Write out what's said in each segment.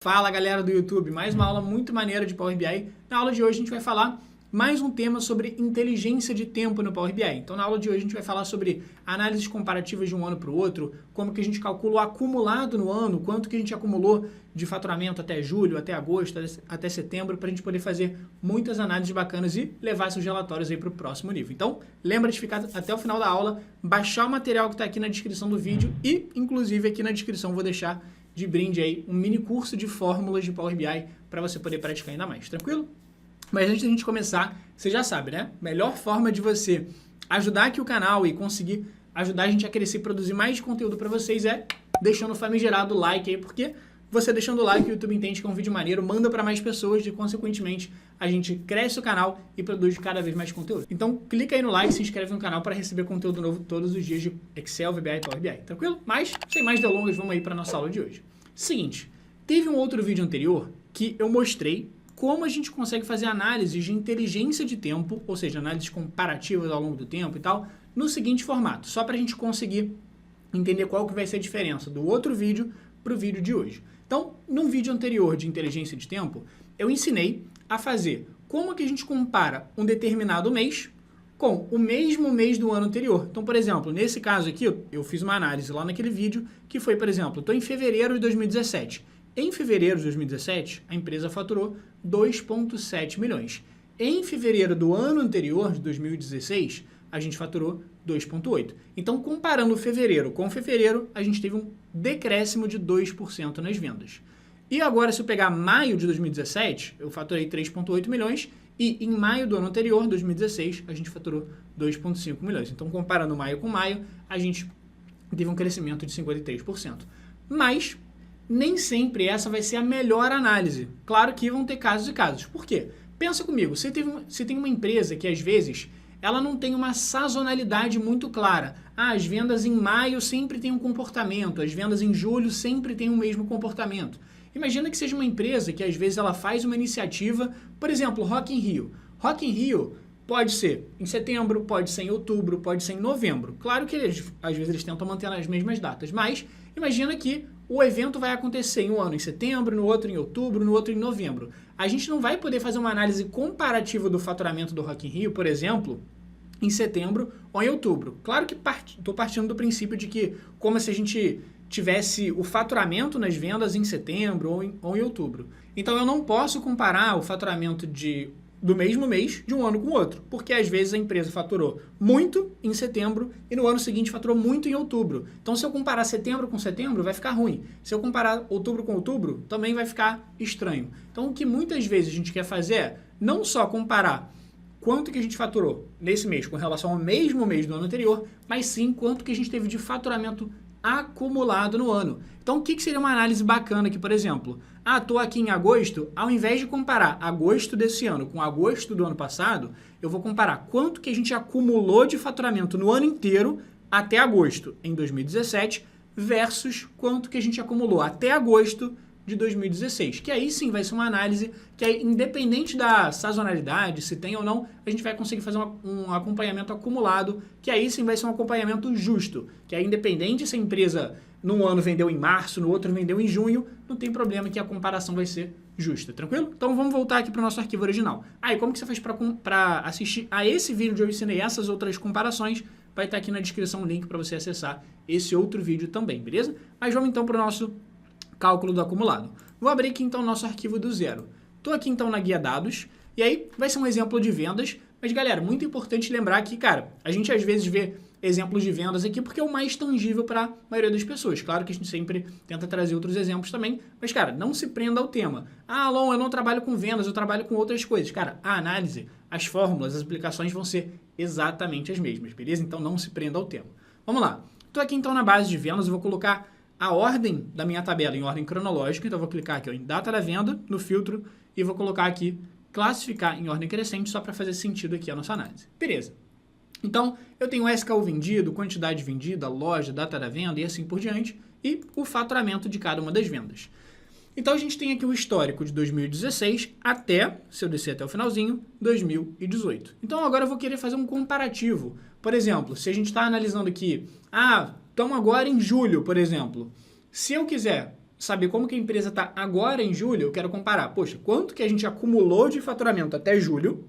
Fala galera do YouTube, mais uma aula muito maneira de Power BI. Na aula de hoje a gente vai falar mais um tema sobre inteligência de tempo no Power BI. Então na aula de hoje a gente vai falar sobre análises comparativas de um ano para o outro, como que a gente calcula o acumulado no ano, quanto que a gente acumulou de faturamento até julho, até agosto, até setembro, para a gente poder fazer muitas análises bacanas e levar seus relatórios aí para o próximo nível. Então lembra de ficar até o final da aula, baixar o material que está aqui na descrição do vídeo e inclusive aqui na descrição vou deixar de brinde aí um mini curso de fórmulas de Power BI para você poder praticar ainda mais, tranquilo? Mas antes da gente começar, você já sabe, né? Melhor forma de você ajudar aqui o canal e conseguir ajudar a gente a crescer e produzir mais conteúdo para vocês é deixando o famigerado like aí, porque você deixando o like o YouTube entende que é um vídeo maneiro, manda para mais pessoas e consequentemente a gente cresce o canal e produz cada vez mais conteúdo. Então clica aí no like e se inscreve no canal para receber conteúdo novo todos os dias de Excel, VBA e Power BI, tranquilo? Mas sem mais delongas, vamos aí para nossa aula de hoje. Seguinte, teve um outro vídeo anterior que eu mostrei como a gente consegue fazer análises de inteligência de tempo, ou seja, análises comparativas ao longo do tempo e tal, no seguinte formato, só para a gente conseguir entender qual que vai ser a diferença do outro vídeo para o vídeo de hoje. Então, num vídeo anterior de inteligência de tempo, eu ensinei a fazer como que a gente compara um determinado mês com o mesmo mês do ano anterior. Então, por exemplo, nesse caso aqui, eu fiz uma análise lá naquele vídeo, que foi, por exemplo, estou em fevereiro de 2017. Em fevereiro de 2017, a empresa faturou 2,7 milhões. Em fevereiro do ano anterior, de 2016, a gente faturou 2,8. Então, comparando fevereiro com fevereiro, a gente teve um decréscimo de 2% nas vendas. E agora, se eu pegar maio de 2017, eu faturei 3,8 milhões e em maio do ano anterior, 2016, a gente faturou 2,5 milhões. Então, comparando maio com maio, a gente teve um crescimento de 53%. Mas nem sempre essa vai ser a melhor análise. Claro que vão ter casos e casos. Por quê? Pensa comigo, você tem uma empresa que às vezes ela não tem uma sazonalidade muito clara. As vendas em maio sempre têm um comportamento, as vendas em julho sempre têm o mesmo comportamento. Imagina que seja uma empresa que às vezes ela faz uma iniciativa, por exemplo, Rock in Rio. Rock in Rio pode ser em setembro, pode ser em outubro, pode ser em novembro. Claro que às vezes eles tentam manter as mesmas datas, mas imagina que o evento vai acontecer em um ano em setembro, no outro em outubro, no outro em novembro. A gente não vai poder fazer uma análise comparativa do faturamento do Rock in Rio, por exemplo, em setembro ou em outubro. Claro que estou partindo do princípio de que, como se a gente tivesse o faturamento nas vendas em setembro ou em outubro. Então eu não posso comparar o faturamento do mesmo mês de um ano com o outro, porque às vezes a empresa faturou muito em setembro e no ano seguinte faturou muito em outubro. Então se eu comparar setembro com setembro vai ficar ruim. Se eu comparar outubro com outubro também vai ficar estranho. Então o que muitas vezes a gente quer fazer é não só comparar quanto que a gente faturou nesse mês com relação ao mesmo mês do ano anterior, mas sim quanto que a gente teve de faturamento acumulado no ano. Então, o que seria uma análise bacana aqui, por exemplo? Estou aqui em agosto, ao invés de comparar agosto desse ano com agosto do ano passado, eu vou comparar quanto que a gente acumulou de faturamento no ano inteiro até agosto em 2017 versus quanto que a gente acumulou até agosto de 2016, que aí sim vai ser uma análise que é independente da sazonalidade, se tem ou não, a gente vai conseguir fazer um acompanhamento acumulado, que aí sim vai ser um acompanhamento justo, que é independente se a empresa num ano vendeu em março, no outro vendeu em junho, não tem problema que a comparação vai ser justa, tranquilo? Então vamos voltar aqui para o nosso arquivo original. E como que você faz para assistir a esse vídeo onde eu ensinei essas outras comparações? Vai estar aqui na descrição o link para você acessar esse outro vídeo também, beleza? Mas vamos então para o nosso cálculo do acumulado. Vou abrir aqui então o nosso arquivo do zero. Estou aqui então na guia dados, e aí vai ser um exemplo de vendas, mas galera, muito importante lembrar que, cara, a gente às vezes vê exemplos de vendas aqui porque é o mais tangível para a maioria das pessoas. Claro que a gente sempre tenta trazer outros exemplos também, mas cara, não se prenda ao tema. Alon, eu não trabalho com vendas, eu trabalho com outras coisas. Cara, a análise, as fórmulas, as aplicações vão ser exatamente as mesmas, beleza? Então não se prenda ao tema. Vamos lá. Estou aqui então na base de vendas, eu vou colocar a ordem da minha tabela em ordem cronológica, então eu vou clicar aqui em data da venda, no filtro, e vou colocar aqui classificar em ordem crescente, só para fazer sentido aqui a nossa análise. Beleza. Então, eu tenho SKU vendido, quantidade vendida, loja, data da venda e assim por diante, e o faturamento de cada uma das vendas. Então, a gente tem aqui o histórico de 2016 até, se eu descer até o finalzinho, 2018. Então, agora eu vou querer fazer um comparativo. Por exemplo, se a gente está analisando aqui, estamos agora em julho, por exemplo. Se eu quiser saber como que a empresa está agora em julho, eu quero comparar, poxa, quanto que a gente acumulou de faturamento até julho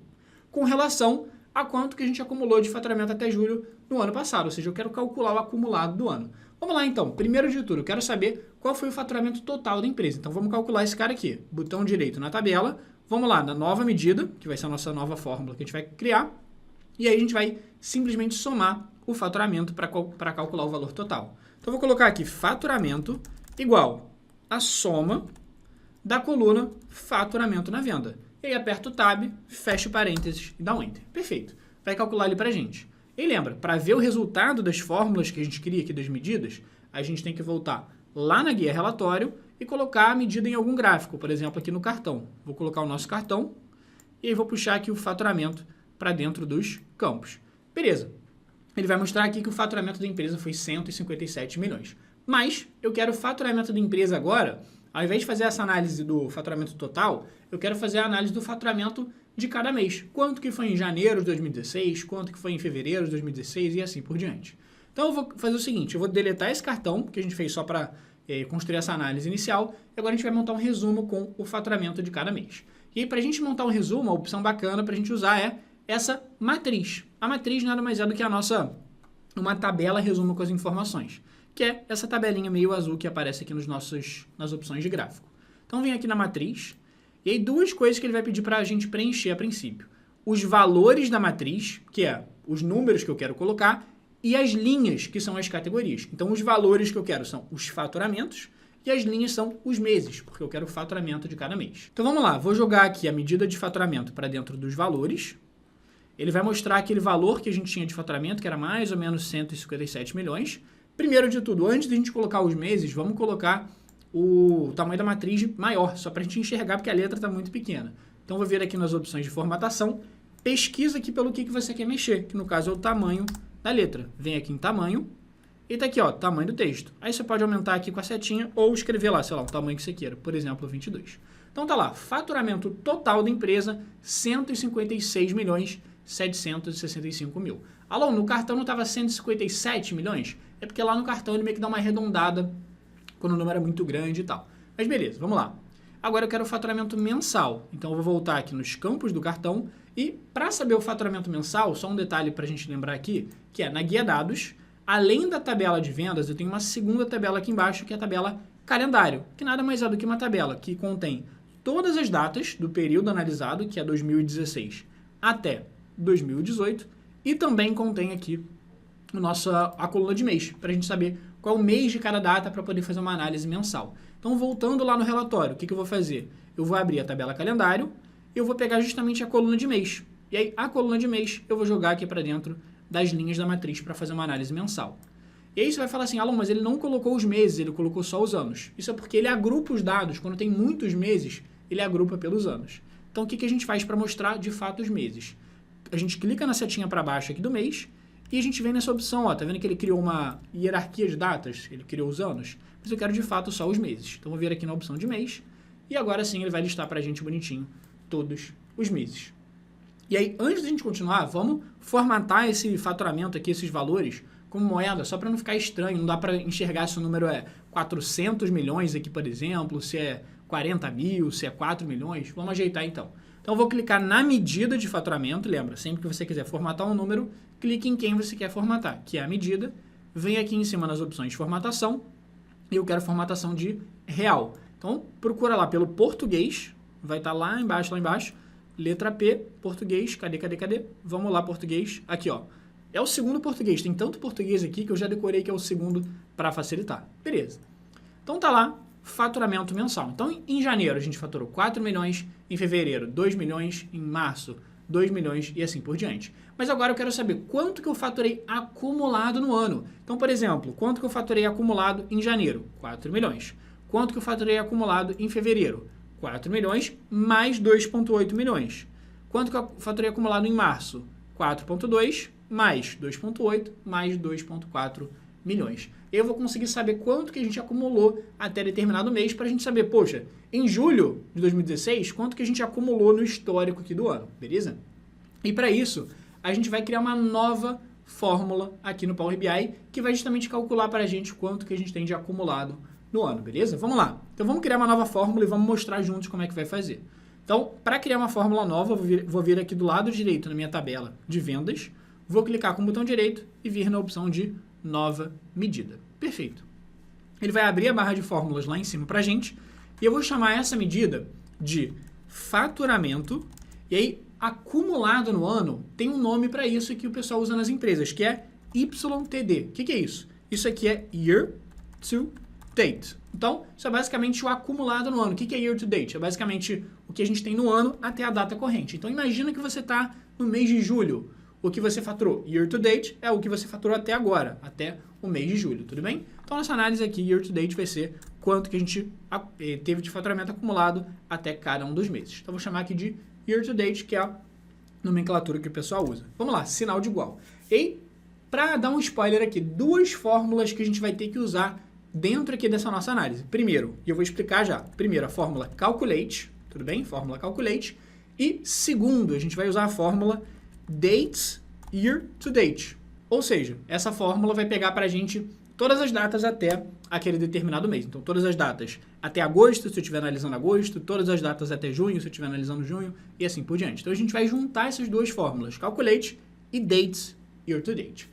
com relação a quanto que a gente acumulou de faturamento até julho no ano passado, ou seja, eu quero calcular o acumulado do ano. Vamos lá então, primeiro de tudo, eu quero saber qual foi o faturamento total da empresa. Então vamos calcular esse cara aqui, botão direito na tabela, vamos lá na nova medida, que vai ser a nossa nova fórmula que a gente vai criar, e aí a gente vai simplesmente somar o faturamento para calcular o valor total. Então eu vou colocar aqui faturamento igual a soma da coluna faturamento na venda. E aí aperto o Tab, fecho parênteses e dá um Enter. Perfeito. Vai calcular ali pra gente. E lembra, para ver o resultado das fórmulas que a gente cria aqui das medidas, a gente tem que voltar lá na guia relatório e colocar a medida em algum gráfico, por exemplo, aqui no cartão. Vou colocar o nosso cartão e aí vou puxar aqui o faturamento para dentro dos campos. Beleza. Ele vai mostrar aqui que o faturamento da empresa foi 157 milhões. Mas eu quero o faturamento da empresa agora, ao invés de fazer essa análise do faturamento total, eu quero fazer a análise do faturamento de cada mês. Quanto que foi em janeiro de 2016, quanto que foi em fevereiro de 2016 e assim por diante. Então eu vou fazer o seguinte, eu vou deletar esse cartão, que a gente fez só para construir essa análise inicial, e agora a gente vai montar um resumo com o faturamento de cada mês. E aí, para a gente montar um resumo, a opção bacana para a gente usar é essa matriz. A matriz nada mais é do que uma tabela resumo com as informações, que é essa tabelinha meio azul que aparece aqui nas opções de gráfico. Então, vem aqui na matriz, e aí duas coisas que ele vai pedir para a gente preencher a princípio. Os valores da matriz, que é os números que eu quero colocar, e as linhas, que são as categorias. Então, os valores que eu quero são os faturamentos, e as linhas são os meses, porque eu quero o faturamento de cada mês. Então, vamos lá. Vou jogar aqui a medida de faturamento para dentro dos valores. Ele vai mostrar aquele valor que a gente tinha de faturamento, que era mais ou menos 157 milhões. Primeiro de tudo, antes de a gente colocar os meses, vamos colocar o tamanho da matriz maior, só para a gente enxergar, porque a letra está muito pequena. Então, vou vir aqui nas opções de formatação, pesquisa aqui pelo que você quer mexer, que no caso é o tamanho da letra. Vem aqui em tamanho, e tá aqui, ó, tamanho do texto. Aí você pode aumentar aqui com a setinha ou escrever lá, sei lá, o tamanho que você queira, por exemplo, 22. Então tá lá, faturamento total da empresa, 156 milhões 765 mil. Alô, no cartão não estava 157 milhões? É porque lá no cartão ele meio que dá uma arredondada quando o número é muito grande e tal. Mas beleza, vamos lá. Agora eu quero o faturamento mensal. Então eu vou voltar aqui nos campos do cartão e para saber o faturamento mensal, só um detalhe para a gente lembrar aqui, que é na guia dados, além da tabela de vendas, eu tenho uma segunda tabela aqui embaixo, que é a tabela calendário, que nada mais é do que uma tabela que contém todas as datas do período analisado, que é 2016 até 2018, e também contém aqui a coluna de mês, para a gente saber qual o mês de cada data para poder fazer uma análise mensal. Então, voltando lá no relatório, o que eu vou fazer? Eu vou abrir a tabela calendário e eu vou pegar justamente a coluna de mês. E aí, a coluna de mês, eu vou jogar aqui para dentro das linhas da matriz para fazer uma análise mensal. E aí você vai falar assim, Alô, mas ele não colocou os meses, ele colocou só os anos. Isso é porque ele agrupa os dados, quando tem muitos meses, ele agrupa pelos anos. Então, o que a gente faz para mostrar de fato os meses? A gente clica na setinha para baixo aqui do mês e a gente vem nessa opção, ó, tá vendo que ele criou uma hierarquia de datas? Ele criou os anos, mas eu quero de fato só os meses. Então, vou vir aqui na opção de mês e agora sim ele vai listar para a gente bonitinho todos os meses. E aí, antes de a gente continuar, vamos formatar esse faturamento aqui, esses valores, como moeda, só para não ficar estranho, não dá para enxergar se o número é 400 milhões aqui, por exemplo, se é 40 mil, se é 4 milhões. Vamos ajeitar então. Então, eu vou clicar na medida de faturamento, lembra, sempre que você quiser formatar um número, clique em quem você quer formatar, que é a medida, vem aqui em cima nas opções de formatação, e eu quero formatação de real. Então, procura lá pelo português, vai estar lá embaixo, letra P, português, cadê? Vamos lá, português, aqui ó, é o segundo português, tem tanto português aqui que eu já decorei que é o segundo para facilitar. Beleza. Então tá lá, faturamento mensal. Então em janeiro a gente faturou 4 milhões, em fevereiro 2 milhões, em março 2 milhões e assim por diante. Mas agora eu quero saber quanto que eu faturei acumulado no ano. Então, por exemplo, quanto que eu faturei acumulado em janeiro? 4 milhões. Quanto que eu faturei acumulado em fevereiro? 4 milhões mais 2,8 milhões. Quanto que eu faturei acumulado em março? 4,2 mais 2,8 mais 2,4 milhões. Eu vou conseguir saber quanto que a gente acumulou até determinado mês para a gente saber, poxa, em julho de 2016, quanto que a gente acumulou no histórico aqui do ano, beleza? E para isso, a gente vai criar uma nova fórmula aqui no Power BI que vai justamente calcular para a gente quanto que a gente tem de acumulado no ano, beleza? Vamos lá. Então vamos criar uma nova fórmula e vamos mostrar juntos como é que vai fazer. Então, para criar uma fórmula nova, vou vir aqui do lado direito na minha tabela de vendas, vou clicar com o botão direito e vir na opção de nova medida. Perfeito. Ele vai abrir a barra de fórmulas lá em cima para a gente e eu vou chamar essa medida de faturamento e aí acumulado no ano tem um nome para isso que o pessoal usa nas empresas, que é YTD. O que é isso? Isso aqui é Year to Date. Então, isso é basicamente o acumulado no ano. O que é Year to Date? É basicamente o que a gente tem no ano até a data corrente. Então, imagina que você está no mês de julho. O que você faturou Year to Date é o que você faturou até agora, até o mês de julho, tudo bem? Então, nossa análise aqui, Year to Date, vai ser quanto que a gente teve de faturamento acumulado até cada um dos meses. Então, vou chamar aqui de Year to Date, que é a nomenclatura que o pessoal usa. Vamos lá, sinal de igual. E, para dar um spoiler aqui, duas fórmulas que a gente vai ter que usar dentro aqui dessa nossa análise. Primeiro, e eu vou explicar já. Primeiro, a fórmula Calculate, tudo bem? Fórmula Calculate. E segundo, a gente vai usar a fórmula Dates Year to Date. Ou seja, essa fórmula vai pegar para a gente todas as datas até aquele determinado mês. Então, todas as datas até agosto, se eu estiver analisando agosto, todas as datas até junho, se eu estiver analisando junho, e assim por diante. Então, a gente vai juntar essas duas fórmulas, Calculate e Dates Year to Date.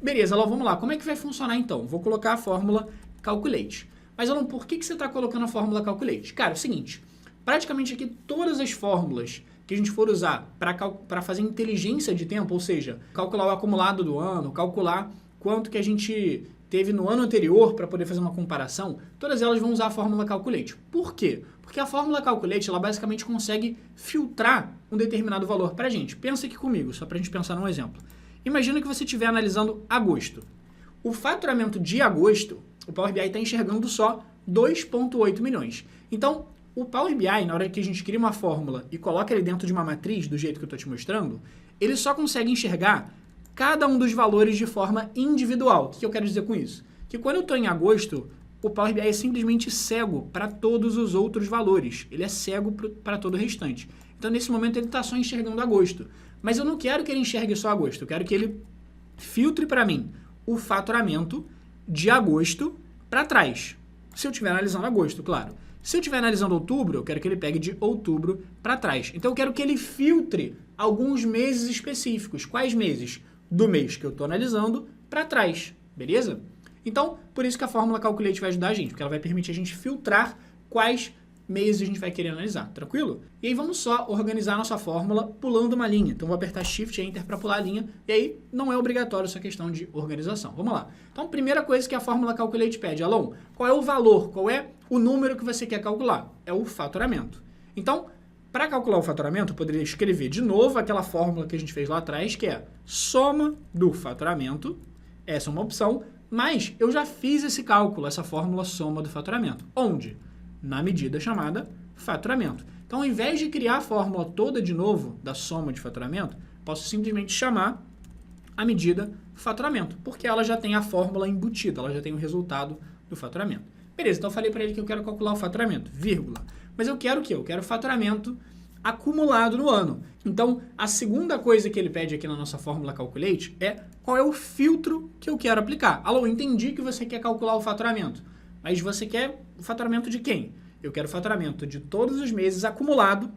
Beleza, Alon, vamos lá. Como é que vai funcionar então? Vou colocar a fórmula Calculate. Mas, Alon, por que você está colocando a fórmula Calculate? Cara, é o seguinte, praticamente aqui todas as fórmulas que a gente for usar para fazer inteligência de tempo, ou seja, calcular o acumulado do ano, calcular quanto que a gente teve no ano anterior para poder fazer uma comparação, todas elas vão usar a fórmula Calculate. Por quê? Porque a fórmula Calculate, ela basicamente consegue filtrar um determinado valor para a gente. Pensa aqui comigo, só para a gente pensar num exemplo. Imagina que você estiver analisando agosto. O faturamento de agosto, o Power BI está enxergando só 2,8 milhões. Então, o Power BI, na hora que a gente cria uma fórmula e coloca ele dentro de uma matriz, do jeito que eu estou te mostrando, ele só consegue enxergar cada um dos valores de forma individual. O que eu quero dizer com isso? Que quando eu estou em agosto, o Power BI é simplesmente cego para todos os outros valores. Ele é cego para todo o restante. Então, nesse momento, ele está só enxergando agosto. Mas eu não quero que ele enxergue só agosto. Eu quero que ele filtre para mim o faturamento de agosto para trás. Se eu estiver analisando agosto, claro. Se eu estiver analisando outubro, eu quero que ele pegue de outubro para trás. Então, eu quero que ele filtre alguns meses específicos. Quais meses? Do mês que eu estou analisando para trás, beleza? Então, por isso que a fórmula Calculate vai ajudar a gente, porque ela vai permitir a gente filtrar quais meses a gente vai querer analisar, tranquilo? E aí vamos só organizar a nossa fórmula pulando uma linha. Então, vou apertar Shift e Enter para pular a linha, e aí não é obrigatório essa questão de organização. Vamos lá. Então, a primeira coisa que a fórmula Calculate pede, Alon, qual é o valor, qual é o número que você quer calcular? É o faturamento. Então, para calcular o faturamento, eu poderia escrever de novo aquela fórmula que a gente fez lá atrás, que é soma do faturamento. Essa é uma opção, mas eu já fiz esse cálculo, essa fórmula soma do faturamento. Onde? Na medida chamada faturamento. Então, ao invés de criar a fórmula toda de novo da soma de faturamento, posso simplesmente chamar a medida faturamento, porque ela já tem a fórmula embutida, ela já tem o resultado do faturamento. Beleza, então eu falei para ele que eu quero calcular o faturamento, vírgula. Mas eu quero o quê? Eu quero faturamento acumulado no ano. Então, a segunda coisa que ele pede aqui na nossa fórmula Calculate é qual é o filtro que eu quero aplicar. Alô, entendi que você quer calcular o faturamento, mas você quer o faturamento de quem? Eu quero o faturamento de todos os meses acumulado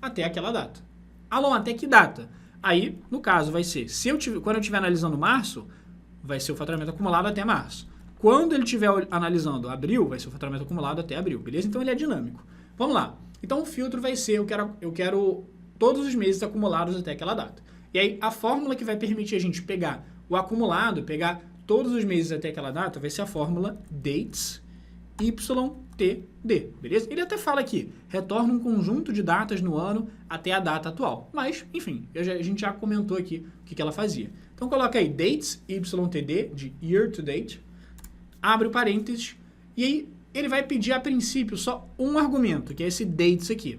até aquela data. Alô, até que data? Aí, no caso, vai ser, quando eu estiver analisando março, vai ser o faturamento acumulado até março. Quando ele estiver analisando abril, vai ser o faturamento acumulado até abril, beleza? Então, ele é dinâmico. Vamos lá. Então, o filtro vai ser, eu quero todos os meses acumulados até aquela data. E aí, a fórmula que vai permitir a gente pegar o acumulado, pegar todos os meses até aquela data, vai ser a fórmula Dates YTD, beleza? Ele até fala aqui, retorna um conjunto de datas no ano até a data atual. Mas, enfim, a gente já comentou aqui o que ela fazia. Então, coloca aí Dates YTD, de Year to Date, abre o parênteses, e aí ele vai pedir a princípio só um argumento, que é esse dates aqui.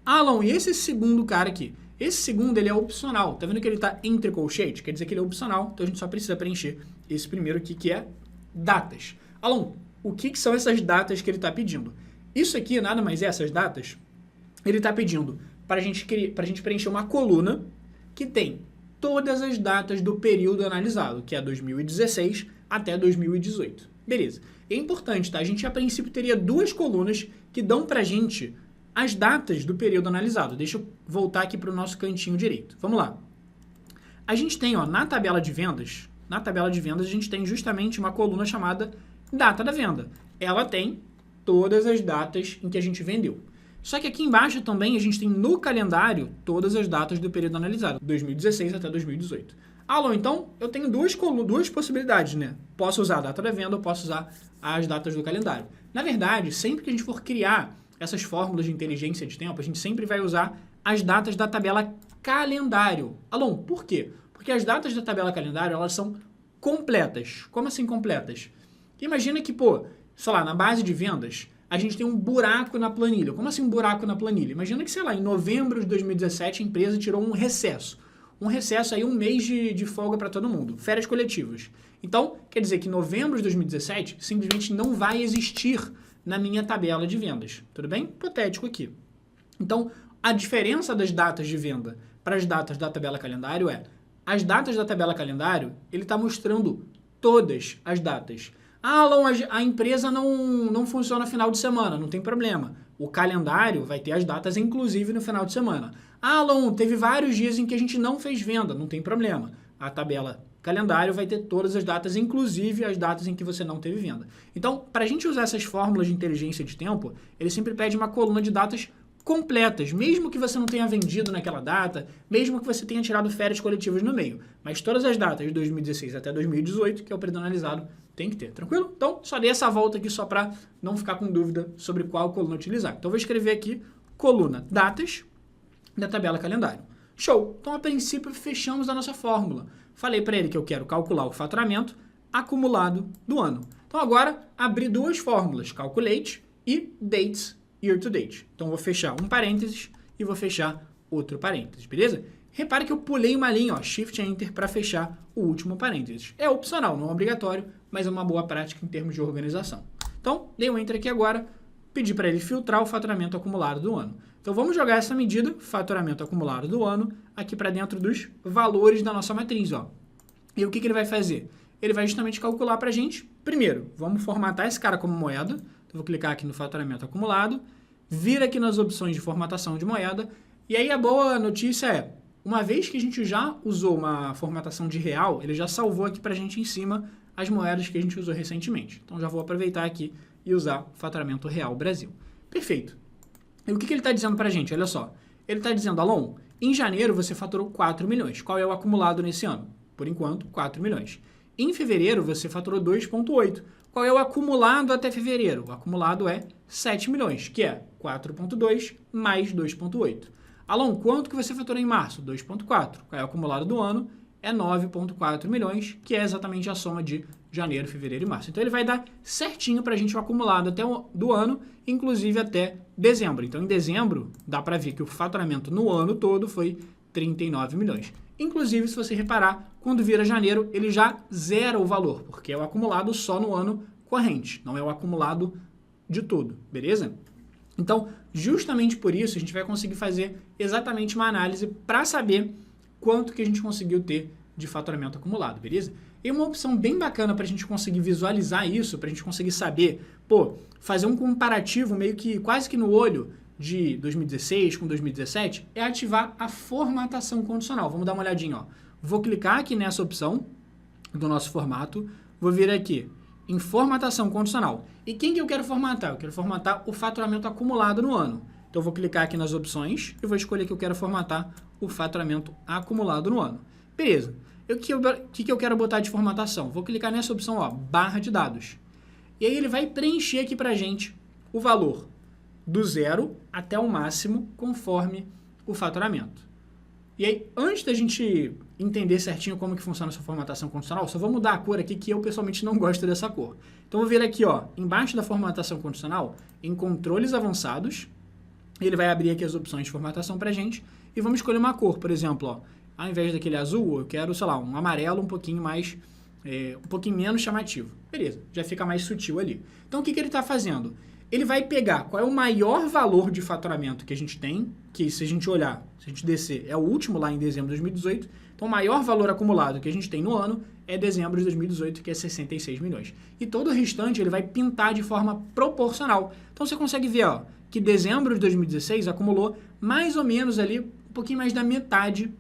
Alon, e esse segundo cara aqui? Esse segundo, ele é opcional. Tá vendo que ele está entre colchetes? Quer dizer que ele é opcional, então a gente só precisa preencher esse primeiro aqui, que é datas. Alon, o que são essas datas que ele está pedindo? Isso aqui, nada mais é essas datas. Ele está pedindo para a gente preencher uma coluna que tem todas as datas do período analisado, que é 2016 até 2018. Beleza. É importante, tá? A gente, a princípio, teria duas colunas que dão pra gente as datas do período analisado. Deixa eu voltar aqui para o nosso cantinho direito. Vamos lá. A gente tem, ó, na tabela de vendas, a gente tem justamente uma coluna chamada data da venda. Ela tem todas as datas em que a gente vendeu. Só que aqui embaixo também a gente tem no calendário todas as datas do período analisado, 2016 até 2018. Alô, então eu tenho duas possibilidades, né? Posso usar a data da venda ou posso usar as datas do calendário. Na verdade, sempre que a gente for criar essas fórmulas de inteligência de tempo, a gente sempre vai usar as datas da tabela calendário. Alô, por quê? Porque as datas da tabela calendário, elas são completas. Como assim completas? Imagina que, sei lá, na base de vendas, a gente tem um buraco na planilha. Como assim um buraco na planilha? Imagina que, sei lá, em novembro de 2017 a empresa tirou um recesso. Um recesso aí, um mês de folga para todo mundo. Férias coletivas. Então, quer dizer que novembro de 2017 simplesmente não vai existir na minha tabela de vendas. Tudo bem? Hipotético aqui. Então, a diferença das datas de venda para as datas da tabela calendário é as datas da tabela calendário, ele está mostrando todas as datas. Alan, a empresa não funciona no final de semana, não tem problema. O calendário vai ter as datas, inclusive, no final de semana. Alan, teve vários dias em que a gente não fez venda, não tem problema. A tabela calendário vai ter todas as datas, inclusive as datas em que você não teve venda. Então, para a gente usar essas fórmulas de inteligência de tempo, ele sempre pede uma coluna de datas completas, mesmo que você não tenha vendido naquela data, mesmo que você tenha tirado férias coletivas no meio. Mas todas as datas de 2016 até 2018, que é o período analisado, tem que ter, tranquilo? Então, só dei essa volta aqui só para não ficar com dúvida sobre qual coluna utilizar. Então, vou escrever aqui coluna datas da tabela calendário. Show! Então, a princípio, fechamos a nossa fórmula. Falei para ele que eu quero calcular o faturamento acumulado do ano. Então, agora, abri duas fórmulas, calculate e dates year to date. Então, vou fechar um parênteses e vou fechar outro parênteses, beleza? Repare que eu pulei uma linha, ó, Shift Enter, para fechar o último parênteses. É opcional, não é obrigatório, mas é uma boa prática em termos de organização. Então, dei um Enter aqui agora, pedi para ele filtrar o faturamento acumulado do ano. Então, vamos jogar essa medida, faturamento acumulado do ano, aqui para dentro dos valores da nossa matriz, ó. E o que ele vai fazer? Ele vai justamente calcular para a gente. Primeiro, vamos formatar esse cara como moeda. Então, vou clicar aqui no faturamento acumulado, vir aqui nas opções de formatação de moeda, e aí a boa notícia é, uma vez que a gente já usou uma formatação de real, ele já salvou aqui para a gente em cima as moedas que a gente usou recentemente. Então, já vou aproveitar aqui e usar o faturamento real Brasil. Perfeito. E o que ele está dizendo para a gente? Olha só. Ele está dizendo, Alon, em janeiro você faturou 4 milhões. Qual é o acumulado nesse ano? Por enquanto, 4 milhões. Em fevereiro você faturou 2,8. Qual é o acumulado até fevereiro? O acumulado é 7 milhões, que é 4,2 mais 2,8. Alon, quanto que você faturou em março? 2,4. Qual é o acumulado do ano? É 9,4 milhões, que é exatamente a soma de janeiro, fevereiro e março. Então, ele vai dar certinho para a gente o acumulado até do ano, inclusive até dezembro. Então, em dezembro, dá para ver que o faturamento no ano todo foi 39 milhões. Inclusive, se você reparar, quando vira janeiro, ele já zera o valor, porque é o acumulado só no ano corrente, não é o acumulado de tudo, beleza? Então, justamente por isso, a gente vai conseguir fazer exatamente uma análise para saber quanto que a gente conseguiu ter de faturamento acumulado, beleza? E uma opção bem bacana para a gente conseguir visualizar isso, para a gente conseguir saber, fazer um comparativo meio que quase que no olho de 2016 com 2017, é ativar a formatação condicional. Vamos dar uma olhadinha, ó. Vou clicar aqui nessa opção do nosso formato, vou vir aqui em formatação condicional. E quem que eu quero formatar? Eu quero formatar o faturamento acumulado no ano. Então, eu vou clicar aqui nas opções e vou escolher que eu quero formatar o faturamento acumulado no ano. Beleza. O que eu quero botar de formatação? Vou clicar nessa opção, ó, barra de dados. E aí ele vai preencher aqui pra gente o valor do zero até o máximo, conforme o faturamento. E aí, antes da gente entender certinho como que funciona essa formatação condicional, só vou mudar a cor aqui, que eu pessoalmente não gosto dessa cor. Então, vou vir aqui, ó, embaixo da formatação condicional, em controles avançados, ele vai abrir aqui as opções de formatação pra gente, e vamos escolher uma cor, por exemplo, ó, ao invés daquele azul, eu quero, sei lá, um amarelo um pouquinho mais, um pouquinho menos chamativo. Beleza, já fica mais sutil ali. Então, o que ele está fazendo? ele vai pegar qual é o maior valor de faturamento que a gente tem, que se a gente olhar, se a gente descer, é o último lá em dezembro de 2018. Então, o maior valor acumulado que a gente tem no ano é dezembro de 2018, que é 66 milhões. E todo o restante ele vai pintar de forma proporcional. Então, você consegue ver ó, que dezembro de 2016 acumulou mais ou menos ali, um pouquinho mais da metade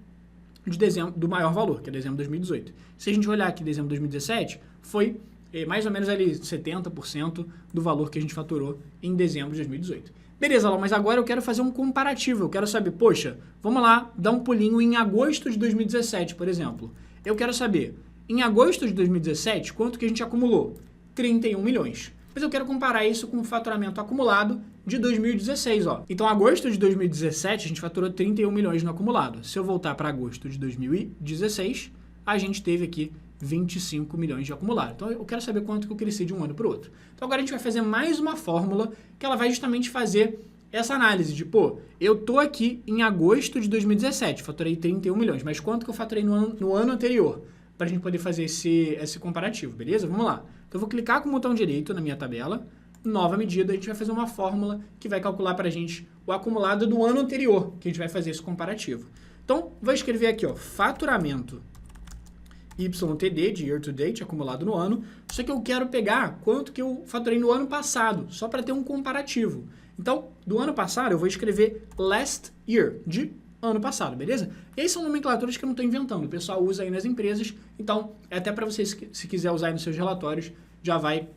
de dezembro, do maior valor, que é dezembro de 2018. Se a gente olhar aqui dezembro de 2017, foi mais ou menos ali 70% do valor que a gente faturou em dezembro de 2018. Beleza, Alan, mas agora eu quero fazer um comparativo. Eu quero saber, poxa, vamos lá, dar um pulinho em agosto de 2017, por exemplo. Eu quero saber, em agosto de 2017, quanto que a gente acumulou? 31 milhões. Mas eu quero comparar isso com o faturamento acumulado de 2016, ó. Então, agosto de 2017, a gente faturou 31 milhões no acumulado. Se eu voltar para agosto de 2016, a gente teve aqui 25 milhões de acumulado. Então, eu quero saber quanto que eu cresci de um ano para o outro. Então, agora a gente vai fazer mais uma fórmula que ela vai justamente fazer essa análise de, pô, eu tô aqui em agosto de 2017, faturei 31 milhões, mas quanto que eu faturei no ano anterior? Para a gente poder fazer esse comparativo, beleza? Vamos lá. Então, eu vou clicar com o botão direito na minha tabela, nova medida, a gente vai fazer uma fórmula que vai calcular para a gente o acumulado do ano anterior, que a gente vai fazer esse comparativo. Então, vou escrever aqui, ó, faturamento YTD, de Year to Date, acumulado no ano, só que eu quero pegar quanto que eu faturei no ano passado, só para ter um comparativo. Então, do ano passado, eu vou escrever Last Year, de ano passado, beleza? E aí são nomenclaturas que eu não estou inventando, o pessoal usa aí nas empresas, então, é até para você, se quiser usar aí nos seus relatórios, já vai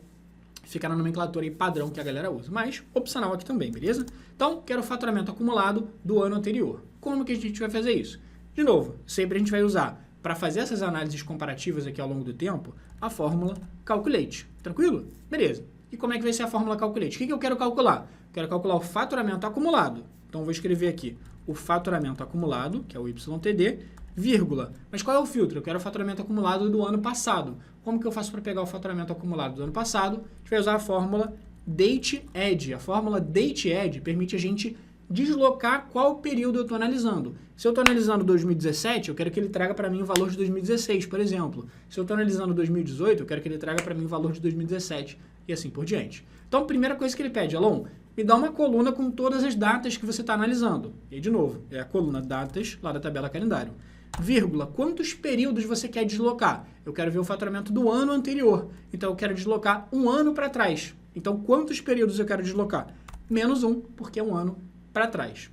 ficar na nomenclatura aí padrão que a galera usa, mas opcional aqui também, beleza? Então, quero o faturamento acumulado do ano anterior. Como que a gente vai fazer isso? De novo, sempre a gente vai usar, para fazer essas análises comparativas aqui ao longo do tempo, a fórmula Calculate. Tranquilo? Beleza. E como é que vai ser a fórmula Calculate? O que eu quero calcular? Quero calcular o faturamento acumulado. Então, vou escrever aqui o faturamento acumulado, que é o YTD, vírgula. Mas qual é o filtro? Eu quero o faturamento acumulado do ano passado. Como que eu faço para pegar o faturamento acumulado do ano passado? A gente vai usar a fórmula DateAdd. A fórmula DateAdd permite a gente deslocar qual período eu estou analisando. Se eu estou analisando 2017, eu quero que ele traga para mim o valor de 2016, por exemplo. Se eu estou analisando 2018, eu quero que ele traga para mim o valor de 2017 e assim por diante. Então, a primeira coisa que ele pede, Alon, me dá uma coluna com todas as datas que você está analisando. E aí, de novo, é a coluna datas lá da tabela calendário. Vírgula, quantos períodos você quer deslocar? Eu quero ver o faturamento do ano anterior. Então, eu quero deslocar um ano para trás. Então, quantos períodos eu quero deslocar? Menos um, porque é um ano para trás.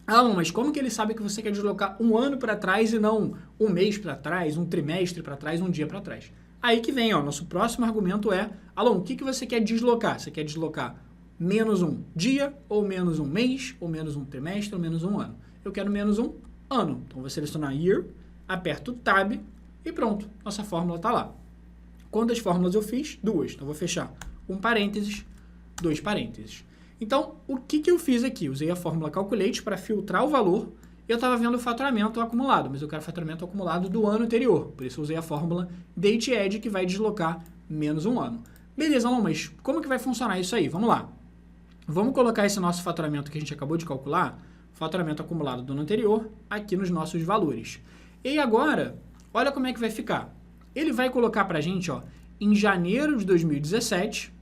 Ah, mas como que ele sabe que você quer deslocar um ano para trás e não um mês para trás, um trimestre para trás, um dia para trás? Aí que vem, ó, nosso próximo argumento é, Alon, o que você quer deslocar? Você quer deslocar menos um dia, ou menos um mês, ou menos um trimestre, ou menos um ano? Eu quero menos um ano. Então, vou selecionar Year, aperto Tab e pronto, nossa fórmula está lá. Quantas fórmulas eu fiz? Duas. Então, vou fechar um parênteses, dois parênteses. Então, o que eu fiz aqui? Usei a fórmula Calculate para filtrar o valor. Eu estava vendo o faturamento acumulado, mas eu quero faturamento acumulado do ano anterior. Por isso, eu usei a fórmula DateAdd, que vai deslocar menos um ano. Beleza, Alon, mas como que vai funcionar isso aí? Vamos lá. Vamos colocar esse nosso faturamento que a gente acabou de calcular, faturamento acumulado do ano anterior, aqui nos nossos valores. E agora, olha como é que vai ficar. Ele vai colocar para a gente, ó, em janeiro de 2017...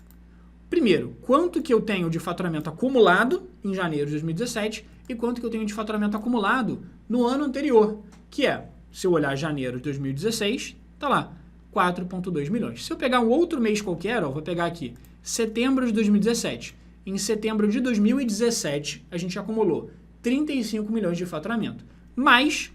Primeiro, quanto que eu tenho de faturamento acumulado em janeiro de 2017 e quanto que eu tenho de faturamento acumulado no ano anterior, que é, se eu olhar janeiro de 2016, tá lá, 4,2 milhões. Se eu pegar um outro mês qualquer, ó, vou pegar aqui, setembro de 2017. Em setembro de 2017, a gente acumulou 35 milhões de faturamento. Mas,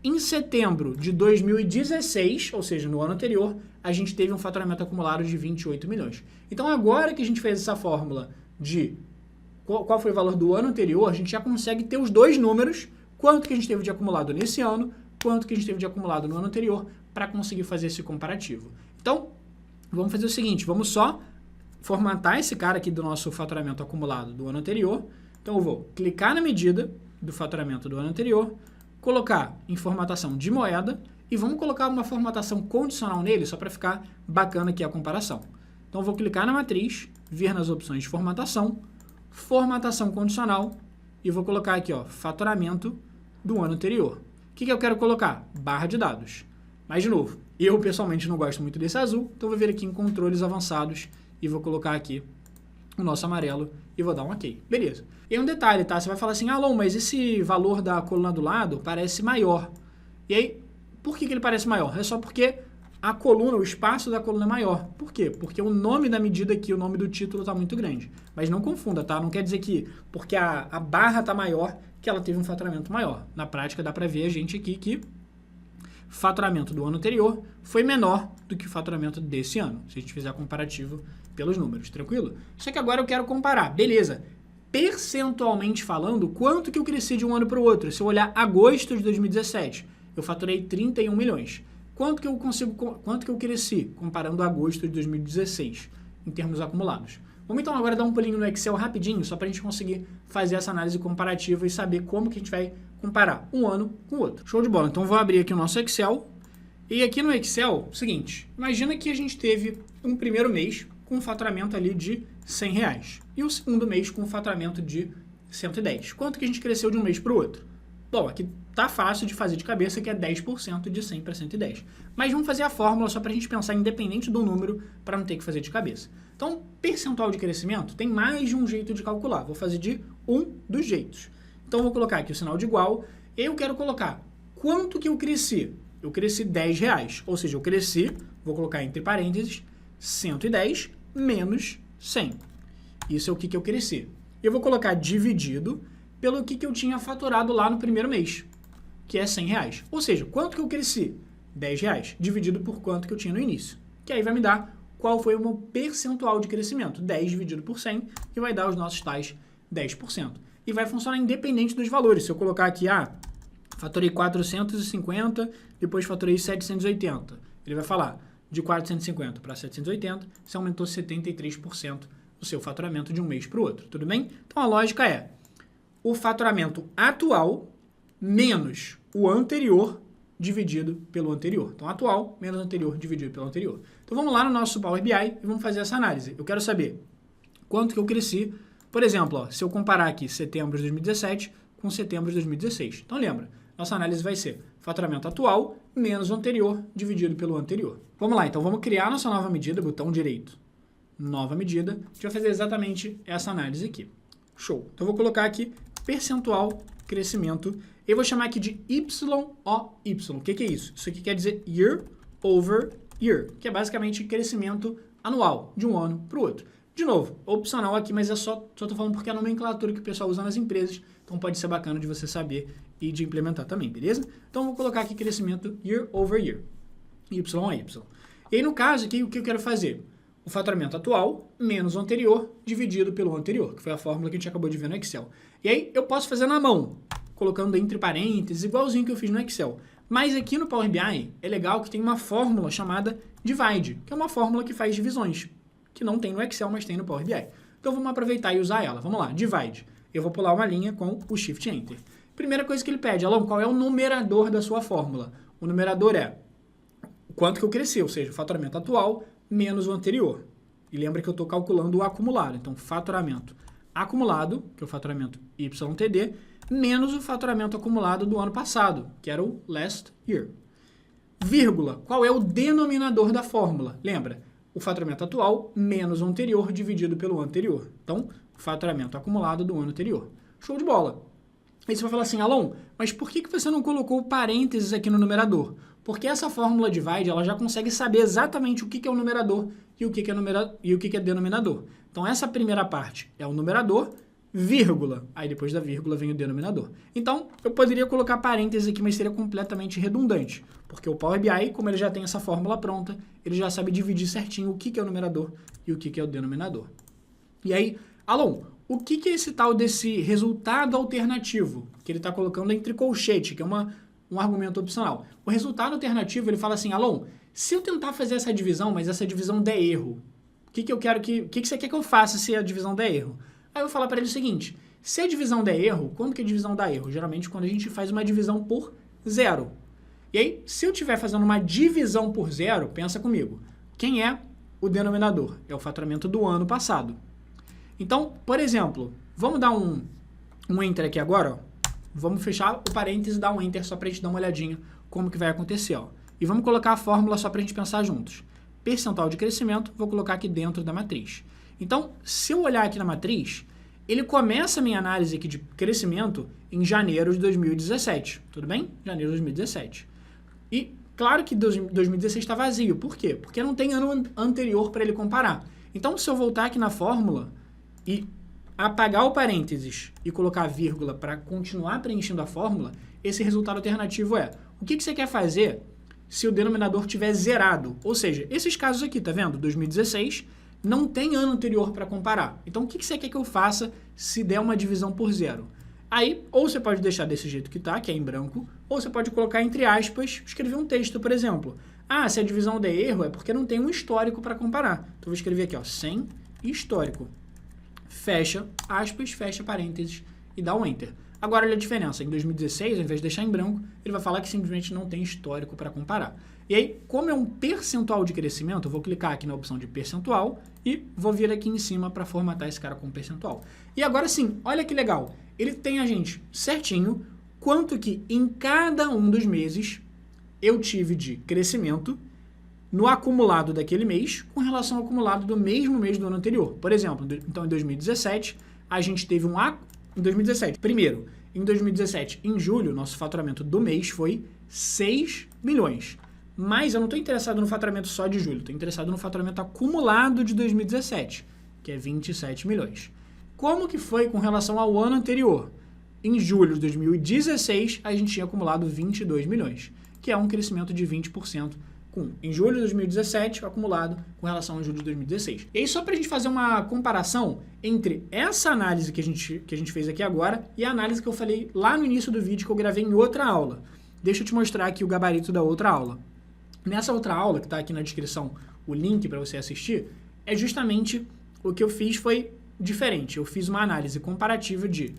em setembro de 2016, ou seja, no ano anterior, a gente teve um faturamento acumulado de 28 milhões. Então, agora que a gente fez essa fórmula de qual foi o valor do ano anterior, a gente já consegue ter os dois números, quanto que a gente teve de acumulado nesse ano, quanto que a gente teve de acumulado no ano anterior, para conseguir fazer esse comparativo. Então, vamos fazer o seguinte, vamos só formatar esse cara aqui do nosso faturamento acumulado do ano anterior. Então, eu vou clicar na medida do faturamento do ano anterior, colocar em formatação de moeda e vamos colocar uma formatação condicional nele, só para ficar bacana aqui a comparação. Então, eu vou clicar na matriz, vir nas opções de formatação, formatação condicional e vou colocar aqui, ó, faturamento do ano anterior. O que eu quero colocar? Barra de dados. Mas, de novo, eu pessoalmente não gosto muito desse azul, então vou vir aqui em controles avançados e vou colocar aqui o nosso amarelo e vou dar um OK. Beleza. E um detalhe, tá? Você vai falar assim, Alon, mas esse valor da coluna do lado parece maior. E aí, por que ele parece maior? É só porque a coluna, o espaço da coluna é maior. Por quê? Porque o nome da medida aqui, o nome do título está muito grande. Mas não confunda, tá? Não quer dizer que porque a barra está maior, que ela teve um faturamento maior. Na prática, dá para ver a gente aqui que o faturamento do ano anterior foi menor do que o faturamento desse ano, se a gente fizer comparativo pelos números, tranquilo? Só que agora eu quero comparar, beleza? Percentualmente falando, quanto que eu cresci de um ano para o outro? Se eu olhar agosto de 2017, eu faturei 31 milhões. Quanto que eu cresci comparando agosto de 2016 em termos acumulados? Vamos então agora dar um pulinho no Excel rapidinho, só para a gente conseguir fazer essa análise comparativa e saber como que a gente vai comparar um ano com o outro. Show de bola. Então vou abrir aqui o nosso Excel. E aqui no Excel, seguinte, imagina que a gente teve um primeiro mês com um faturamento ali de R$100 e o segundo mês com um faturamento de 110. Quanto que a gente cresceu de um mês para o outro? Bom, aqui tá fácil de fazer de cabeça, que é 10% de 100 para 110. Mas vamos fazer a fórmula só para a gente pensar independente do número, para não ter que fazer de cabeça. Então, percentual de crescimento tem mais de um jeito de calcular. Vou fazer de um dos jeitos. Então, vou colocar aqui o sinal de igual. Eu quero colocar quanto que eu cresci. Eu cresci R$10, ou seja, eu cresci, vou colocar entre parênteses, 110 menos 100. Isso é o que eu cresci. Eu vou colocar dividido pelo que eu tinha faturado lá no primeiro mês, que é R$100. Ou seja, quanto que eu cresci? R$10, dividido por quanto que eu tinha no início. Que aí vai me dar qual foi o meu percentual de crescimento. 10 dividido por 100, que vai dar os nossos tais 10%. E vai funcionar independente dos valores. Se eu colocar aqui, faturei 450, depois faturei 780. Ele vai falar, de 450 para 780, você aumentou 73% o seu faturamento de um mês para o outro. Tudo bem? Então a lógica é o faturamento atual menos o anterior dividido pelo anterior. Então, atual menos anterior dividido pelo anterior. Então, vamos lá no nosso Power BI e vamos fazer essa análise. Eu quero saber quanto que eu cresci. Por exemplo, se eu comparar aqui setembro de 2017 com setembro de 2016. Então, lembra, nossa análise vai ser faturamento atual menos o anterior dividido pelo anterior. Vamos lá, então, vamos criar nossa nova medida, botão direito, nova medida. A gente vai fazer exatamente essa análise aqui. Show. Então, eu vou colocar aqui percentual crescimento. Eu vou chamar aqui de YOY. O que é isso? Isso aqui quer dizer year over year, que é basicamente crescimento anual, de um ano para o outro. De novo, opcional aqui, mas só estou falando porque é a nomenclatura que o pessoal usa nas empresas, então pode ser bacana de você saber e de implementar também, beleza? Então, vou colocar aqui crescimento year over year, YOY. E aí, no caso aqui, o que eu quero fazer? O faturamento atual menos o anterior dividido pelo anterior, que foi a fórmula que a gente acabou de ver no Excel. E aí eu posso fazer na mão, colocando entre parênteses, igualzinho que eu fiz no Excel. Mas aqui no Power BI é legal que tem uma fórmula chamada divide, que é uma fórmula que faz divisões, que não tem no Excel, mas tem no Power BI. Então vamos aproveitar e usar ela. Vamos lá, divide. Eu vou pular uma linha com o Shift Enter. Primeira coisa que ele pede, Alon, qual é o numerador da sua fórmula? O numerador é quanto que eu cresci, ou seja, o faturamento atual menos o anterior. E lembra que eu estou calculando o acumulado. Então, faturamento acumulado, que é o faturamento YTD, menos o faturamento acumulado do ano passado, que era o last year. Vírgula, qual é o denominador da fórmula? Lembra? O faturamento atual menos o anterior dividido pelo anterior. Então, o faturamento acumulado do ano anterior. Show de bola. Aí você vai falar assim, Alon, mas por que você não colocou parênteses aqui no numerador? Porque essa fórmula divide, ela já consegue saber exatamente o que é o numerador e o que é denominador. Então, essa primeira parte é o numerador, vírgula. Aí, depois da vírgula, vem o denominador. Então, eu poderia colocar parênteses aqui, mas seria completamente redundante. Porque o Power BI, como ele já tem essa fórmula pronta, ele já sabe dividir certinho o que é o numerador e o que é o denominador. E aí, Alon, o que é esse tal desse resultado alternativo? Que ele está colocando entre colchete, que é um argumento opcional. O resultado alternativo, ele fala assim, Alon, se eu tentar fazer essa divisão, mas essa divisão der erro, o que você quer que eu faça se a divisão der erro? Aí eu vou falar para ele o seguinte, se a divisão der erro, quando que a divisão dá erro? Geralmente quando a gente faz uma divisão por zero. E aí, se eu estiver fazendo uma divisão por zero, pensa comigo, quem é o denominador? É o faturamento do ano passado. Então, por exemplo, vamos dar um Enter aqui agora, ó. Vamos fechar o parênteses e dar um Enter só para a gente dar uma olhadinha como que vai acontecer, ó. E vamos colocar a fórmula só para a gente pensar juntos. Percentual de crescimento, vou colocar aqui dentro da matriz. Então, se eu olhar aqui na matriz, ele começa a minha análise aqui de crescimento em janeiro de 2017, tudo bem? Janeiro de 2017. E claro que 2016 está vazio, por quê? Porque não tem ano anterior para ele comparar. Então, se eu voltar aqui na fórmula e apagar o parênteses e colocar vírgula para continuar preenchendo a fórmula, esse resultado alternativo é, o que você quer fazer se o denominador tiver zerado? Ou seja, esses casos aqui, tá vendo? 2016 não tem ano anterior para comparar. Então, o que você quer que eu faça se der uma divisão por zero? Aí, ou você pode deixar desse jeito que tá, que é em branco, ou você pode colocar entre aspas, escrever um texto, por exemplo. Ah, se a divisão der erro é porque não tem um histórico para comparar. Então, eu vou escrever aqui, ó, sem histórico. Fecha aspas, fecha parênteses e dá um Enter. Agora, olha a diferença. Em 2016, ao invés de deixar em branco, ele vai falar que simplesmente não tem histórico para comparar. E aí, como é um percentual de crescimento, eu vou clicar aqui na opção de percentual e vou vir aqui em cima para formatar esse cara como percentual. E agora sim, olha que legal. Ele tem a gente certinho quanto que em cada um dos meses eu tive de crescimento no acumulado daquele mês com relação ao acumulado do mesmo mês do ano anterior. Por exemplo, então em 2017, a gente teve em 2017, primeiro, em 2017, em julho, nosso faturamento do mês foi 6 milhões. Mas eu não estou interessado no faturamento só de julho, estou interessado no faturamento acumulado de 2017, que é 27 milhões. Como que foi com relação ao ano anterior? Em julho de 2016, a gente tinha acumulado 22 milhões, que é um crescimento de 20% em julho de 2017, acumulado com relação a julho de 2016. E aí, só para a gente fazer uma comparação entre essa análise que a gente fez aqui agora e a análise que eu falei lá no início do vídeo que eu gravei em outra aula. Deixa eu te mostrar aqui o gabarito da outra aula. Nessa outra aula, que está aqui na descrição, o link para você assistir, é justamente o que eu fiz foi diferente. Eu fiz uma análise comparativa de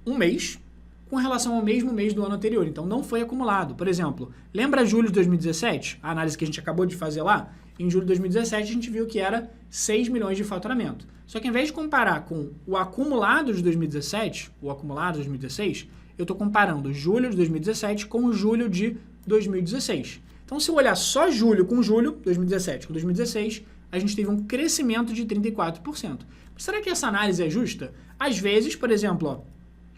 um mês com relação ao mesmo mês do ano anterior. Então, não foi acumulado. Por exemplo, lembra julho de 2017? A análise que a gente acabou de fazer lá? Em julho de 2017, a gente viu que era 6 milhões de faturamento. Só que, ao invés de comparar com o acumulado de 2017, o acumulado de 2016, eu estou comparando julho de 2017 com julho de 2016. Então, se eu olhar só julho com julho, 2017 com 2016, a gente teve um crescimento de 34%. Mas será que essa análise é justa? Às vezes, por exemplo, ó,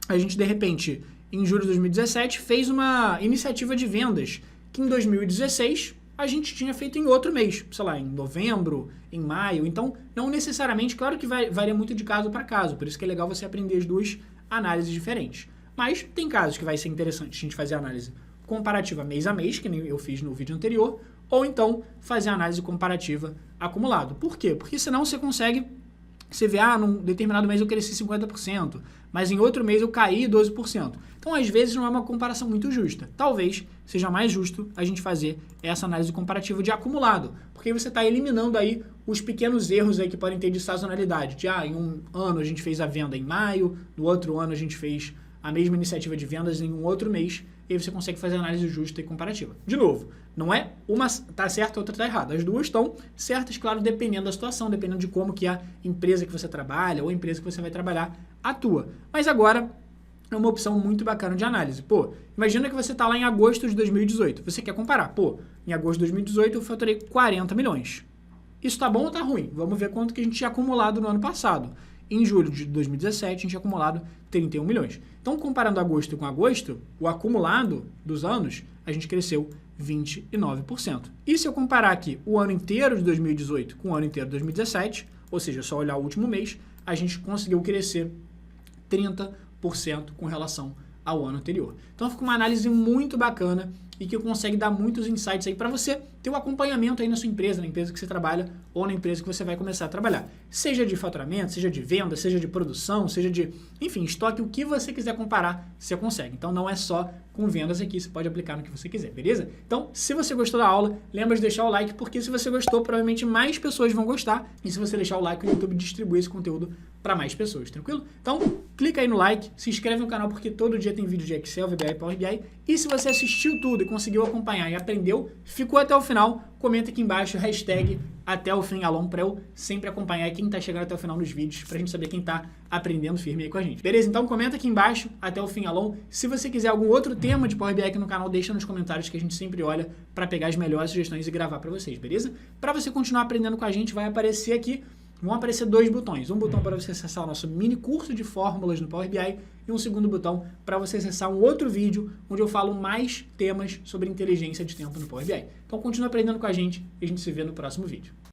a gente, de repente, em julho de 2017, fez uma iniciativa de vendas que em 2016 a gente tinha feito em outro mês, sei lá, em novembro, em maio. Então, não necessariamente, claro que varia muito de caso para caso, por isso que é legal você aprender as duas análises diferentes. Mas tem casos que vai ser interessante a gente fazer a análise comparativa mês a mês, que nem eu fiz no vídeo anterior, ou então fazer a análise comparativa acumulado. Por quê? Porque senão você consegue, você vê, num determinado mês eu cresci 50%, mas em outro mês eu caí 12%. Então, às vezes, não é uma comparação muito justa. Talvez seja mais justo a gente fazer essa análise comparativa de acumulado, porque você está eliminando aí os pequenos erros aí que podem ter de sazonalidade. De, em um ano a gente fez a venda em maio, no outro ano a gente fez a mesma iniciativa de vendas em um outro mês, e aí você consegue fazer a análise justa e comparativa. De novo, não é uma está certa, a outra está errada. As duas estão certas, claro, dependendo da situação, dependendo de como que a empresa que você trabalha ou a empresa que você vai trabalhar atua. Mas agora é uma opção muito bacana de análise. Pô, imagina que você está lá em agosto de 2018. Você quer comparar. Pô, em agosto de 2018 eu faturei 40 milhões. Isso tá bom ou tá ruim? Vamos ver quanto que a gente tinha acumulado no ano passado. Em julho de 2017, a gente tinha acumulado 31 milhões. Então, comparando agosto com agosto, o acumulado dos anos, a gente cresceu 29%. E se eu comparar aqui o ano inteiro de 2018 com o ano inteiro de 2017, ou seja, só olhar o último mês, a gente conseguiu crescer 30% com relação ao ano anterior. Então, fica uma análise muito bacana e que consegue dar muitos insights aí para você ter um acompanhamento aí na sua empresa, na empresa que você trabalha ou na empresa que você vai começar a trabalhar. Seja de faturamento, seja de venda, seja de produção, seja de, enfim, estoque, o que você quiser comparar, você consegue. Então, não é só com vendas aqui, você pode aplicar no que você quiser, beleza? Então, se você gostou da aula, lembra de deixar o like, porque se você gostou, provavelmente mais pessoas vão gostar. E se você deixar o like, o YouTube distribui esse conteúdo para mais pessoas, tranquilo? Então, clica aí no like, se inscreve no canal, porque todo dia tem vídeo de Excel, VBA e Power BI. E se você assistiu tudo e conseguiu acompanhar e aprendeu, ficou até o final, comenta aqui embaixo, hashtag até o fim Alon, para eu sempre acompanhar quem tá chegando até o final nos vídeos, pra gente saber quem tá aprendendo firme aí com a gente. Beleza? Então comenta aqui embaixo, até o fim Alon. Se você quiser algum outro tema de Power BI aqui no canal, deixa nos comentários que a gente sempre olha para pegar as melhores sugestões e gravar para vocês, beleza? Para você continuar aprendendo com a gente, vai aparecer aqui vão aparecer dois botões. Um botão para você acessar o nosso mini curso de fórmulas no Power BI e um segundo botão para você acessar um outro vídeo onde eu falo mais temas sobre inteligência de tempo no Power BI. Então continua aprendendo com a gente e a gente se vê no próximo vídeo.